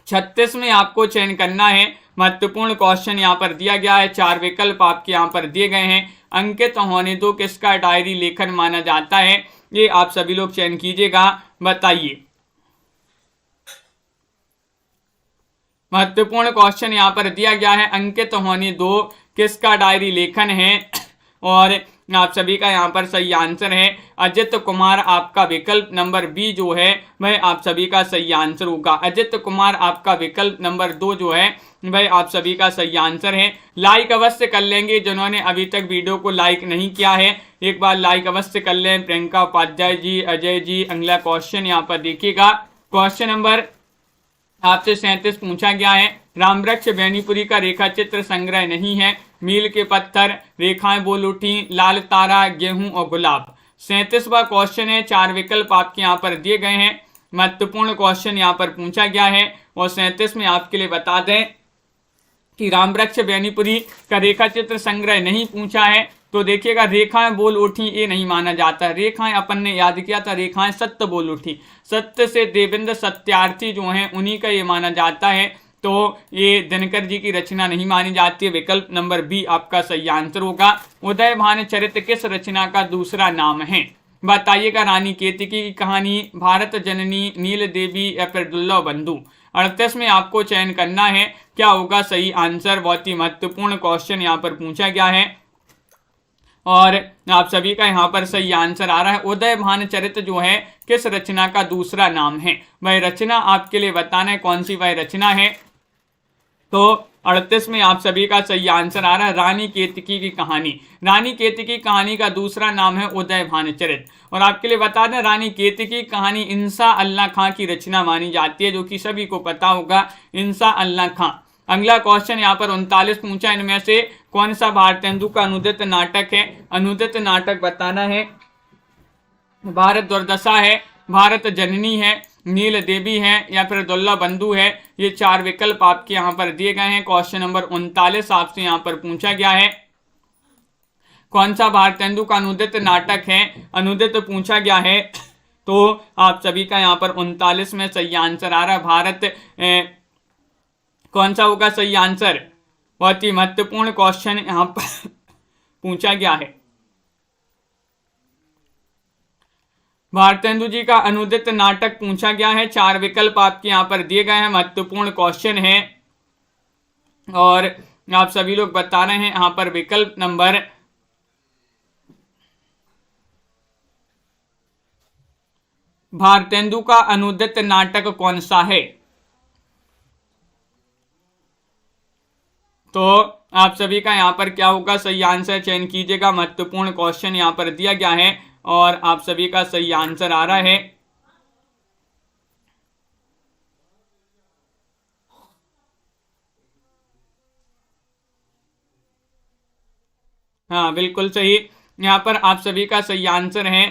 36 में आपको चयन करना है। महत्वपूर्ण क्वेश्चन यहाँ पर दिया गया है। 4 विकल्प आपके यहाँ पर दिए गए हैं। अंकित होने दो किसका डायरी लेखन माना जाता है? ये आप सभी लोग चयन कीजिएगा, बताइए। महत्वपूर्ण क्वेश्चन यहाँ पर दिया गया है। अंकित होने दो किसका डायरी लेखन है? और आप सभी का यहाँ पर सही आंसर है अजित कुमार। आपका विकल्प नंबर बी जो है वह आप सभी का सही आंसर होगा। अजित कुमार आपका विकल्प नंबर 2 जो है वह आप सभी का सही आंसर है। लाइक अवश्य कर लेंगे जिन्होंने अभी तक वीडियो को लाइक नहीं किया है, एक बार लाइक अवश्य कर लें। प्रियंका उपाध्याय जी, अजय जी। अगला क्वेश्चन यहाँ पर देखिएगा। क्वेश्चन नंबर आपसे 37 पूछा गया है। रामवृक्ष बेनीपुरी का रेखा चित्र संग्रह नहीं है। मील के पत्थर, रेखाएं बोल उठी, लाल तारा, गेहूं और गुलाब। 37वां क्वेश्चन है, 4 विकल्प आपके यहाँ पर दिए गए हैं, महत्वपूर्ण क्वेश्चन यहाँ पर पूछा गया है। और 37 में आपके लिए बता दें कि रामवृक्ष बेनीपुरी का रेखा चित्र संग्रह नहीं पूछा है, तो देखिएगा रेखाएं बोल उठी ये नहीं माना जाता है। रेखाएं अपन ने याद किया था, रेखाएं सत्य बोल उठी, सत्य से देवेंद्र सत्यार्थी जो हैं उन्हीं का ये माना जाता है, तो ये दिनकर जी की रचना नहीं मानी जाती है। विकल्प नंबर बी आपका सही आंसर होगा। उदयभान चरित्र किस रचना का दूसरा नाम है? बताइएगा। रानी केतकी की कहानी, भारत जननी, नील देवी या फिर दुर्लभ बंधु। 38 में आपको चयन करना है, क्या होगा सही आंसर। बहुत ही महत्वपूर्ण क्वेश्चन यहाँ पर पूछा गया है और आप सभी का यहाँ पर सही आंसर आ रहा है। उदयभान चरित्र जो है किस रचना का दूसरा नाम है? वह रचना आपके लिए बताना है कौन सी वह रचना है। तो 38 में आप सभी का सही आंसर आ रहा है रानी केतकी की कहानी। रानी केतकी की कहानी का दूसरा नाम है उदयभान चरित्र। और आपके लिए बता दें रानी केतकी की कहानी इंसा अल्लाह खां की रचना मानी जाती है, जो कि सभी को पता होगा, इंसा अल्लाह खां। अगला क्वेश्चन यहाँ पर 39 पूछा, इनमें से कौन सा भारतेंदु का अनुदित नाटक है? अनुदित नाटक बताना है। भारत दुर्दशा है, भारत जननी है, नील देवी है या फिर दुर्लभ बंधु है। ये 4 विकल्प आपके यहाँ पर दिए गए हैं। क्वेश्चन नंबर 39 आपसे यहाँ पर पूछा गया है, कौन सा भारतेंदु का अनुदित नाटक है? अनुदित पूछा गया है, तो आप सभी का यहाँ पर 39 में सही आंसर आ रहा है भारत। कौन सा होगा सही आंसर? बहुत ही महत्वपूर्ण क्वेश्चन यहाँ पर पूछा गया है। भारतेंदु जी का अनुदित नाटक पूछा गया है। 4 विकल्प आपके यहाँ पर दिए गए हैं, महत्वपूर्ण क्वेश्चन है और आप सभी लोग बता रहे हैं यहाँ पर विकल्प नंबर भारतेंदु का अनुदित नाटक कौन सा है। तो आप सभी का यहाँ पर क्या होगा सही आंसर, चयन कीजिएगा। महत्वपूर्ण क्वेश्चन यहाँ पर दिया गया है और आप सभी का सही आंसर आ रहा है हाँ बिल्कुल सही। यहाँ पर आप सभी का सही आंसर है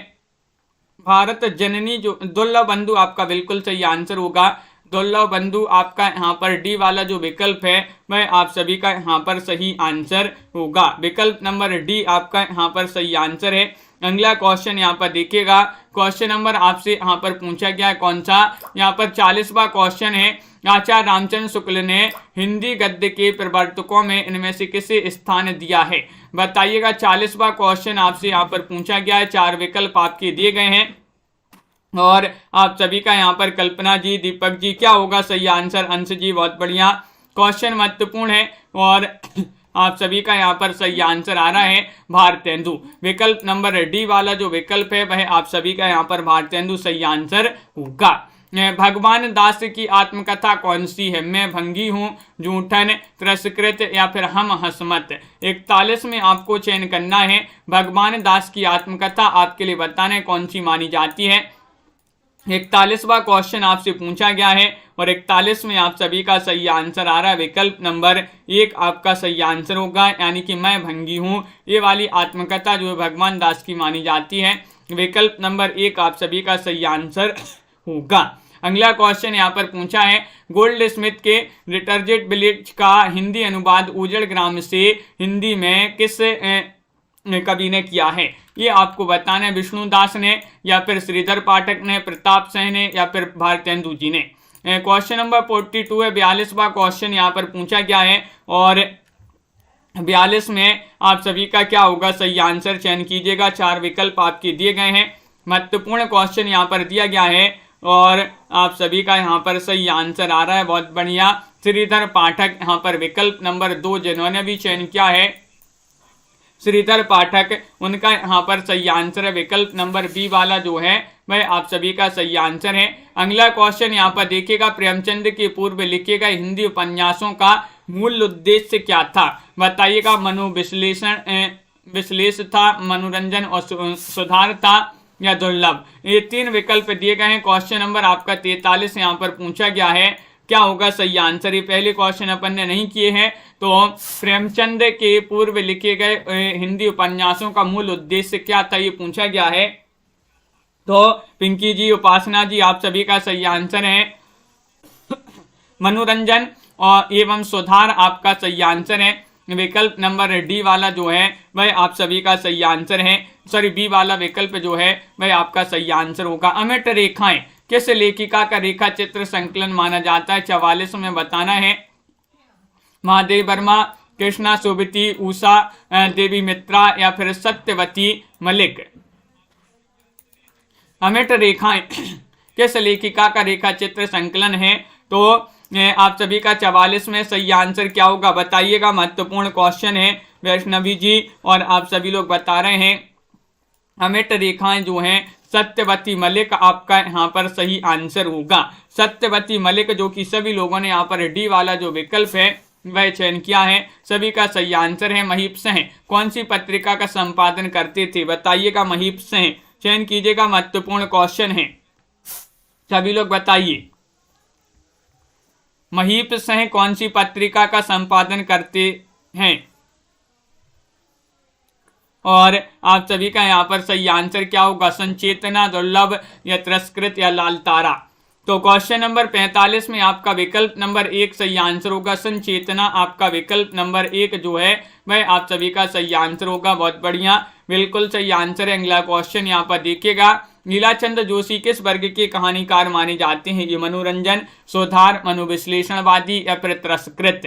भारत जननी। जो दुर्लभ बंधु आपका बिल्कुल सही आंसर होगा। दुर्लभ बंधु आपका यहाँ पर डी वाला जो विकल्प है वह आप सभी का यहाँ पर सही आंसर होगा। विकल्प नंबर डी आपका यहाँ पर सही आंसर है। अगला क्वेश्चन यहाँ पर देखिएगा। क्वेश्चन नंबर आपसे यहाँ पर पूछा गया है कौन सा, यहाँ पर 40वां क्वेश्चन है। आचार्य रामचंद्र शुक्ल ने हिंदी गद्य के प्रवर्तकों में इनमें से किसे स्थान दिया है? बताइएगा। 40वां क्वेश्चन आपसे यहाँ पर पूछा गया है। 4 विकल्प आपके दिए गए हैं और आप सभी का यहाँ पर कल्पना जी, दीपक जी, क्या होगा सही आंसर? अंश जी, बहुत बढ़िया। क्वेश्चन महत्वपूर्ण है और आप सभी का यहाँ पर सही आंसर आ रहा है भारतेंदु। विकल्प नंबर डी वाला जो विकल्प है वह आप सभी का यहाँ पर भारतेंदु सही आंसर होगा। भगवान दास की आत्मकथा कौन सी है? मैं भंगी हूँ, जूठन, तिरस्कृत या फिर हम हसमत। 41 में आपको चयन करना है। भगवान दास की आत्मकथा आपके लिए बताना है कौन सी मानी जाती है। 41वां क्वेश्चन आपसे पूछा गया है और 41 में आप सभी का सही आंसर आ रहा है विकल्प नंबर 1 आपका सही आंसर होगा, यानी कि मैं भंगी हूँ। ये वाली आत्मकथा जो है भगवान दास की मानी जाती है। विकल्प नंबर 1 आप सभी का सही आंसर होगा। अगला क्वेश्चन यहाँ पर पूछा है, गोल्ड स्मिथ के डिटर्जेंट ब्लीच का हिंदी अनुवाद उजड़ ग्राम से हिंदी में किस कवि ने किया है? ये आपको बताना है। विष्णुदास ने या फिर श्रीधर पाठक ने, प्रताप सिंह ने या फिर भारतेंदु जी ने। क्वेश्चन नंबर 42 है। 42वां क्वेश्चन यहाँ पर पूछा गया है और 42 में आप सभी का क्या होगा सही आंसर, चयन कीजिएगा। 4 विकल्प आपके दिए गए हैं। महत्वपूर्ण क्वेश्चन यहाँ पर दिया गया है और आप सभी का यहाँ पर सही आंसर आ रहा है, बहुत बढ़िया। श्रीधर पाठक यहाँ पर विकल्प नंबर 2 जिन्होंने भी चयन किया है, श्रीधर पाठक, उनका यहाँ पर सही आंसर है विकल्प नंबर बी वाला जो है वह आप सभी का सही आंसर है। अगला क्वेश्चन यहाँ पर देखिएगा। प्रेमचंद के पूर्व लिखे गए हिंदी उपन्यासों का मूल उद्देश्य क्या था? बताइएगा। मनोविश्लेषण विश्लेष था, मनोरंजन और सुधार था या दुर्लभ। ये 3 विकल्प दिए गए हैं। क्वेश्चन नंबर आपका 43 यहाँ पर पूछा गया है। क्या होगा सही आंसर। ये पहले क्वेश्चन अपन ने नहीं किए हैं। तो प्रेमचंद के पूर्व लिखे गए हिंदी उपन्यासों का मूल उद्देश्य क्या था, ये पूछा गया है। तो पिंकी जी, उपासना जी, आप सभी का सही आंसर है मनोरंजन और एवं सुधार आपका सही आंसर है। विकल्प नंबर डी वाला जो है वह आप सभी का सही आंसर है। सॉरी, बी वाला विकल्प जो है वह आपका सही आंसर होगा। अमिट रेखाएं किस लेखिका का रेखा चित्र संकलन माना जाता है, 44 में बताना है। महादेव वर्मा, कृष्णा सोबती, उषा देवी मित्रा या फिर सत्यवती मलिक। अमिट रेखाएं किस लेखिका का रेखा चित्र संकलन है, तो आप सभी का 44 में सही आंसर क्या होगा बताइएगा। महत्वपूर्ण क्वेश्चन है वैष्णवी जी, और आप सभी लोग बता रहे हैं अमिट रेखाएं जो हैं सत्यवती मलिक आपका यहाँ पर सही आंसर होगा। सत्यवती मलिक, जो कि सभी लोगों ने यहाँ पर डी वाला जो विकल्प है वह चयन किया है, सभी का सही आंसर है। महीप सिंह कौन सी पत्रिका का संपादन करते थे बताइएगा। महीप सिंह चयन कीजिएगा, महत्वपूर्ण क्वेश्चन है, सभी लोग बताइए। महीप सिंह कौन सी पत्रिका का संपादन करते हैं, और आप सभी का यहाँ पर सही आंसर क्या होगा। संचेतना, दुर्लभ या तिरस्कृत या लाल तारा। तो क्वेश्चन नंबर 45 में आपका विकल्प नंबर 1 सही आंसर होगा। संचेतना आपका विकल्प नंबर 1 जो है वह आप सभी का सही आंसर होगा। बहुत बढ़िया, बिल्कुल सही आंसर है। अगला क्वेश्चन यहाँ पर देखिएगा। लीलाचंद जोशी किस वर्ग के कहानीकार माने जाते हैं, ये मनोरंजन, सुधार, मनोविश्लेषणवादी या फिर तिरस्कृत।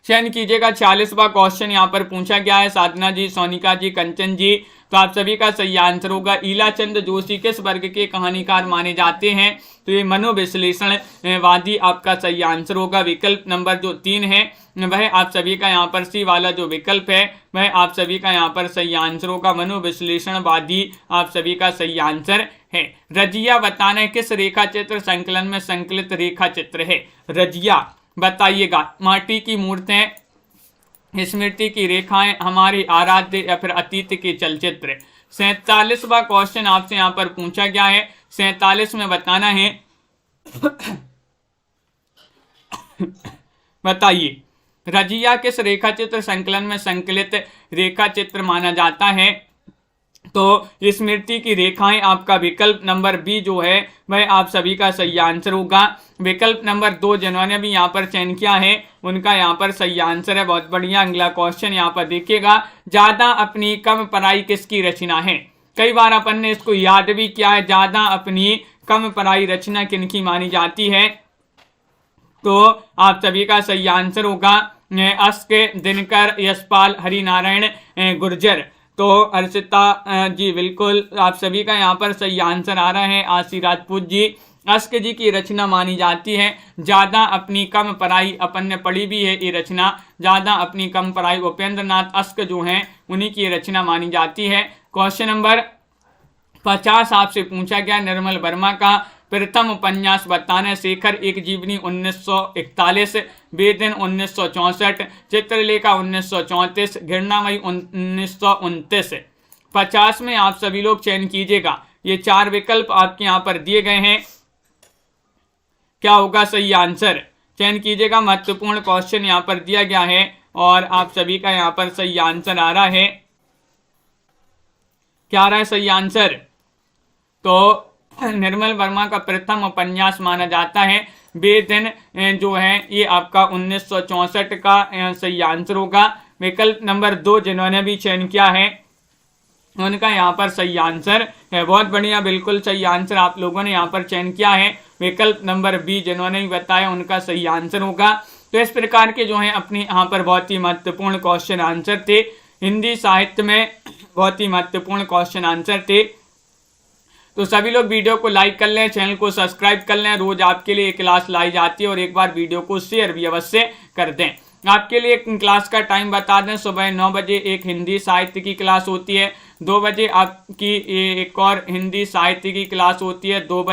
चयन कीजिएगा। 40वां क्वेश्चन यहाँ पर पूछा गया है। साधना जी, सोनिका जी, कंचन जी, तो आप सभी का सही आंसर होगा। लीलाचंद जोशी किस वर्ग के कहानीकार माने जाते हैं, तो ये मनोविश्लेषणवादी आपका सही आंसर होगा। विकल्प नंबर जो 3 है वह आप सभी का यहाँ पर सी वाला जो विकल्प है वह आप सभी का यहाँ पर सही आंसर होगा। मनोविश्लेषणवादी आप सभी का सही आंसर है। रजिया बताना है किस रेखा चित्र संकलन में संकलित रेखा चित्र है। रजिया बताइएगा। माटी की मूर्तें, स्मृति की रेखाएं, हमारी आराध्य या फिर अतीत के चलचित्र। 47वां क्वेश्चन आपसे यहाँ पर पूछा गया है। 47 में बताना है बताइए रजिया किस रेखा चित्र संकलन में संकलित रेखा चित्र माना जाता है, तो स्मृति की रेखाएं आपका विकल्प नंबर बी जो है वह आप सभी का सही आंसर होगा। विकल्प नंबर 2 जिन्होंने भी यहाँ पर चयन किया है उनका यहाँ पर सही आंसर है। बहुत बढ़िया। अगला क्वेश्चन यहाँ पर देखिएगा। ज्यादा अपनी कम पराई किसकी रचना है। कई बार अपन ने इसको याद भी किया है। ज्यादा अपनी कम पराई रचना किनकी मानी जाती है, तो आप सभी का सही आंसर होगा अस्क, दिनकर, यशपाल, हरिनारायण गुर्जर। तो अर्चिता जी, बिल्कुल आप सभी का यहाँ पर सही आंसर आ रहा है। आशी राजपूत जी, अस्क जी की रचना मानी जाती है। ज्यादा अपनी कम पराई, अपन ने पढ़ी भी है ये रचना। ज्यादा अपनी कम पराई उपेंद्र नाथ अस्क जो हैं उन्हीं की रचना मानी जाती है। क्वेश्चन नंबर 50 आपसे पूछा गया। निर्मल वर्मा का प्रथम उपन्यास बताना है। शेखर एक जीवनी 1941, बेदिन 1964, चित्रलेखा 1934, घृणामयी 1929। 50 में आप सभी लोग चयन कीजिएगा। ये 4 विकल्प आपके यहाँ पर दिए गए हैं, क्या होगा सही आंसर। चयन कीजिएगा। महत्वपूर्ण क्वेश्चन यहाँ पर दिया गया है और आप सभी का यहाँ पर सही आंसर आ रहा है। क्या आ रहा है सही आंसर, तो निर्मल वर्मा का प्रथम उपन्यास माना जाता है बेदिन जो है ये आपका 1964 का सही आंसर होगा। विकल्प नंबर 2 जिन्होंने भी चयन किया है उनका यहाँ पर सही आंसर है। बहुत बढ़िया, बिल्कुल सही आंसर आप लोगों ने यहाँ पर चयन किया है। विकल्प नंबर बी जिन्होंने भी बताया उनका सही आंसर होगा। तो इस प्रकार के जो है अपने यहाँ पर बहुत ही महत्वपूर्ण क्वेश्चन आंसर थे। हिंदी साहित्य में बहुत ही महत्वपूर्ण क्वेश्चन आंसर थे। तो सभी लोग वीडियो को लाइक कर लें, चैनल को सब्सक्राइब कर लें। रोज आपके लिए एक क्लास लाई जाती है और एक बार वीडियो को शेयर भी अवश्य कर दें। आपके लिए एक क्लास का टाइम बता दें। सुबह 9 बजे एक हिंदी साहित्य की क्लास होती है। 2 बजे आपकी एक और हिंदी साहित्य की क्लास होती है। 2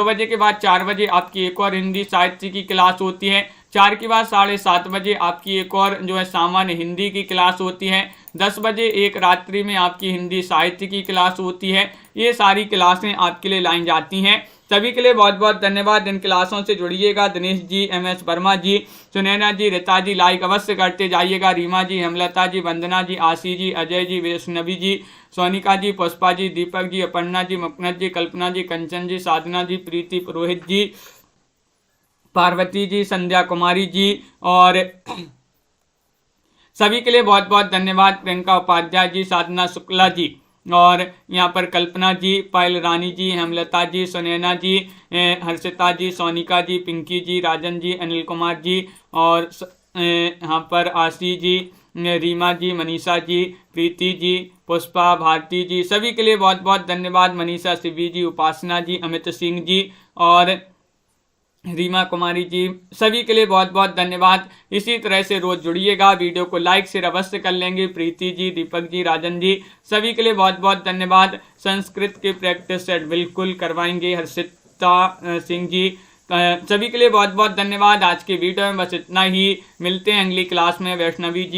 बजे के बाद 4 बजे आपकी एक और हिंदी साहित्य की क्लास होती है। 4 के बाद 7:30 बजे आपकी एक और जो है सामान्य हिंदी की क्लास होती है। 10 बजे एक रात्रि में आपकी हिंदी साहित्य की क्लास होती है। ये सारी क्लासें आपके लिए लाई जाती हैं। सभी के लिए बहुत बहुत धन्यवाद। इन क्लासों से जुड़िएगा। दिनेश जी, MS वर्मा जी, सुनैना जी, रीता जी, लाइक अवश्य करते जाइएगा। रीमा जी, हेमलता जी, वंदना जी, आशी जी, अजय जी, वैष्णवी जी, सोनिका जी, पुष्पा जी, दीपक जी, अपर्णा जी, मुकनत जी, कल्पना जी, कंचन जी, साधना जी, प्रीति पुरोहित जी, पार्वती जी, संध्या कुमारी जी और सभी के लिए बहुत बहुत धन्यवाद। प्रियंका उपाध्याय जी, साधना शुक्ला जी और यहाँ पर कल्पना जी, पायल रानी जी, हेमलता जी, सुनैना जी, हर्षिता जी, सोनिका जी, पिंकी जी, राजन जी, अनिल कुमार जी और यहाँ पर आशी जी, रीमा जी, मनीषा जी, प्रीति जी, पुष्पा, भारती जी, सभी के लिए बहुत बहुत धन्यवाद। मनीषा, शिवी जी, उपासना जी, अमित सिंह जी और रीमा कुमारी जी, सभी के लिए बहुत बहुत धन्यवाद। इसी तरह से रोज जुड़िएगा। वीडियो को लाइक शेयर अवश्य कर लेंगे। प्रीति जी, दीपक जी, राजन जी, सभी के लिए बहुत बहुत धन्यवाद। संस्कृत की प्रैक्टिस सेट बिल्कुल करवाएंगे हर्षिता सिंह जी, सभी के लिए बहुत बहुत धन्यवाद। आज की वीडियो में बस इतना ही। मिलते हैं अगली क्लास में। वैष्णवी जी।